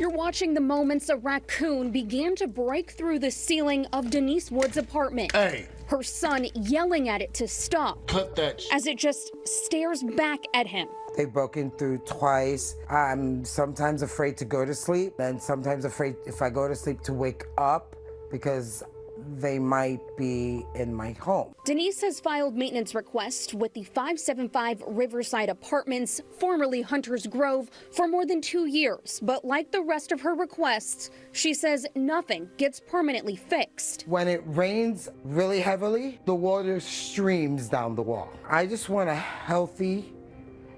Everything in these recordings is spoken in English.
You're watching the moments a raccoon began to break through the ceiling of Denise Wood's apartment. Hey. Her son yelling at it to stop. Cut that as it just stares back at him. They've broken through twice. I'm sometimes afraid to go to sleep, and sometimes afraid if I go to sleep to wake up because they might be in my home. Denise has filed maintenance requests with the 575 Riverside Apartments, formerly Hunter's Grove, for more than 2 years. But like the rest of her requests, she says nothing gets permanently fixed. When it rains really heavily, the water streams down the wall. I just want a healthy,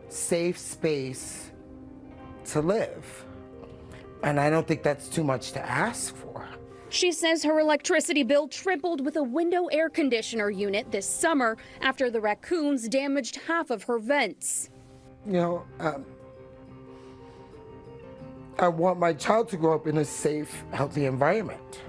safe space to live. And I don't think that's too much to ask for. She says her electricity bill tripled with a window air conditioner unit this summer after the raccoons damaged half of her vents. You know, I want my child to grow up in a safe, healthy environment.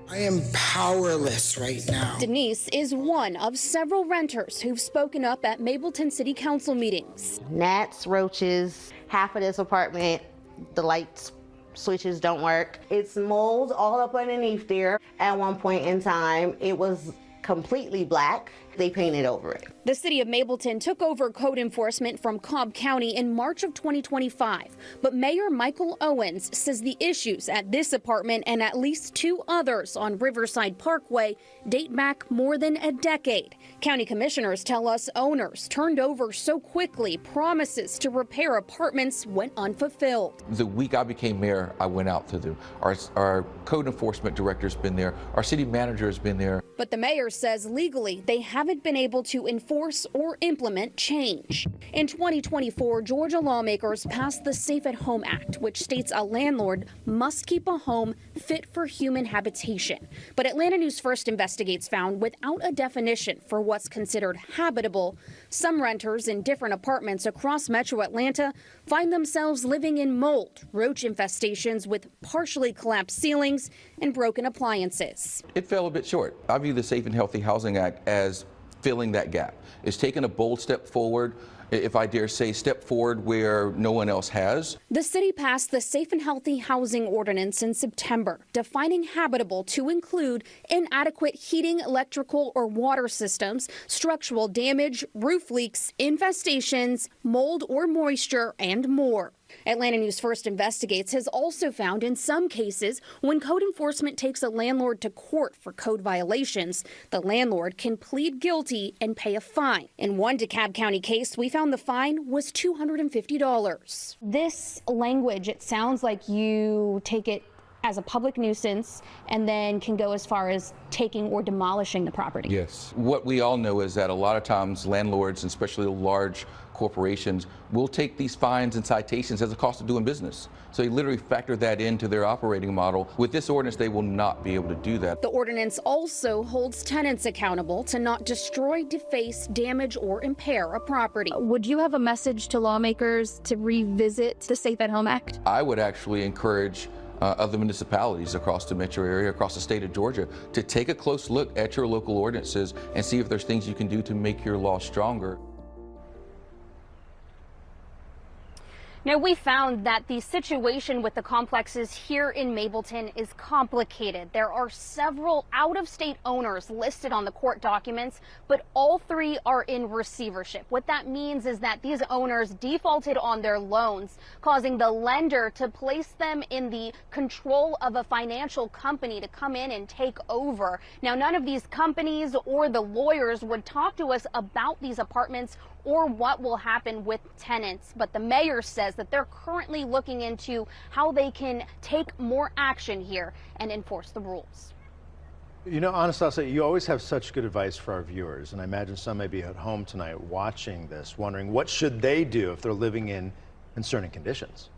I am powerless right now. Denise is one of several renters who've spoken up at Mableton City Council meetings. Gnats, roaches, half of this apartment, the lights switches don't work. It's mold all up underneath there. At one point in time, it was completely black. They painted over it. The city of Mableton took over code enforcement from Cobb County in March of 2025. But Mayor Michael Owens says the issues at this apartment and at least 2 others on Riverside Parkway date back more than a decade. County commissioners tell us owners turned over so quickly promises to repair apartments went unfulfilled. The week I became mayor, I went out to our code enforcement director's been there, our city manager has been there. But the mayor says legally they haven't been able to enforce or implement change. In 2024, Georgia lawmakers passed the Safe at Home Act, which states a landlord must keep a home fit for human habitation. But Atlanta News First Investigates found without a definition for what's considered habitable, some renters in different apartments across metro Atlanta find themselves living in mold, roach infestations with partially collapsed ceilings and broken appliances. It fell a bit short. I view the Safe and Healthy Housing Act as filling that gap. It's taken a bold step forward, if I dare say, step forward where no one else has. The city passed the Safe and Healthy Housing Ordinance in September, defining habitable to include inadequate heating, electrical, or water systems, structural damage, roof leaks, infestations, mold or moisture, and more. Atlanta News First Investigates has also found in some cases when code enforcement takes a landlord to court for code violations, the landlord can plead guilty and pay a fine. In one DeKalb County case, we found the fine was $250. This language, it sounds like you take it as a public nuisance and then can go as far as taking or demolishing the property. Yes. What we all know is that a lot of times landlords, and especially large corporations, will take these fines and citations as a cost of doing business. So they literally factor that into their operating model. With this ordinance, they will not be able to do that. The ordinance also holds tenants accountable to not destroy, deface, damage, or impair a property. Would you have a message to lawmakers to revisit the Safe at Home Act? I would actually encourage other municipalities across the metro area, across the state of Georgia, to take a close look at your local ordinances and see if there's things you can do to make your law stronger. Now, we found that the situation with the complexes here in Mableton is complicated. There are several out-of-state owners listed on the court documents, but all 3 are in receivership. What that means is that these owners defaulted on their loans, causing the lender to place them in the control of a financial company to come in and take over. Now, none of these companies or the lawyers would talk to us about these apartments or what will happen with tenants. But the mayor says that they're currently looking into how they can take more action here and enforce the rules. You know, Anastasia, you always have such good advice for our viewers, and I imagine some may be at home tonight watching this, wondering what should they do if they're living in concerning conditions?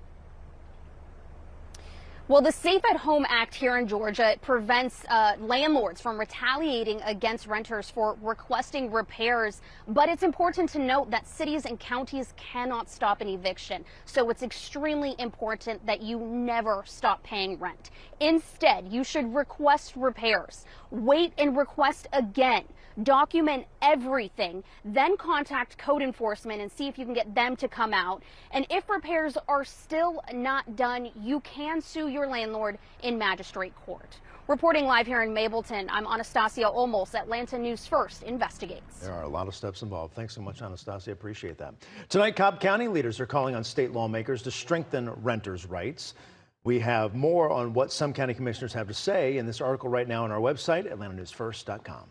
Well, the Safe at Home Act here in Georgia prevents landlords from retaliating against renters for requesting repairs. But it's important to note that cities and counties cannot stop an eviction. So it's extremely important that you never stop paying rent. Instead, you should request repairs, wait and request again, document everything, then contact code enforcement and see if you can get them to come out. And if repairs are still not done, you can sue your landlord in magistrate court. Reporting live here in Mableton, I'm Anastasia Olmos. Atlanta News First investigates. There are a lot of steps involved. Thanks so much, Anastasia. Appreciate that. Tonight, Cobb County leaders are calling on state lawmakers to strengthen renters' rights. We have more on what some county commissioners have to say in this article right now on our website, atlantanewsfirst.com.